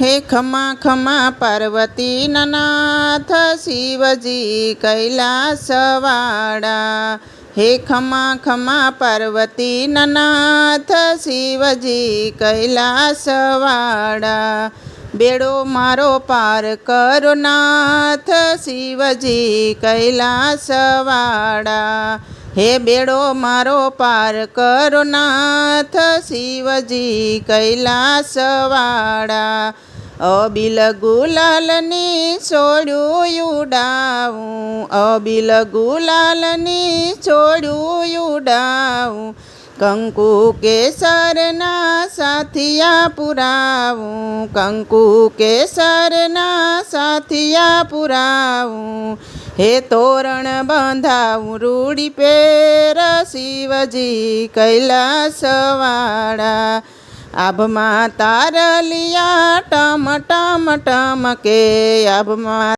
હે ખમા ખમા પાર્વતીના નાથ શિવજી કૈલાસવાળા. હે ખમા ખમા પાર્વતીના નાથ શિવજી કૈલાસવાળા. બેડો મારો પાર કરો નાથ શિવજી કૈલાસવાળા. હે બેડો મારો પાર કરો નાથ શિવજી કૈલાસવાળા. અબિલ ગુલાલની છોડ્યું ઉડાવું, અબિલ ગુલાલની છોડ્યું ઉડાવું. કંકુ કેસરના સાથિયા પુરાવું, કંકુ કેસરના સાથિયા પુરાવું. હે તોરણ બંધાવું રૂડી પેર શિવજી કૈલાસવાળા. આભમાં તારલિયા ટમ ટમ ટમ કે, આભમાં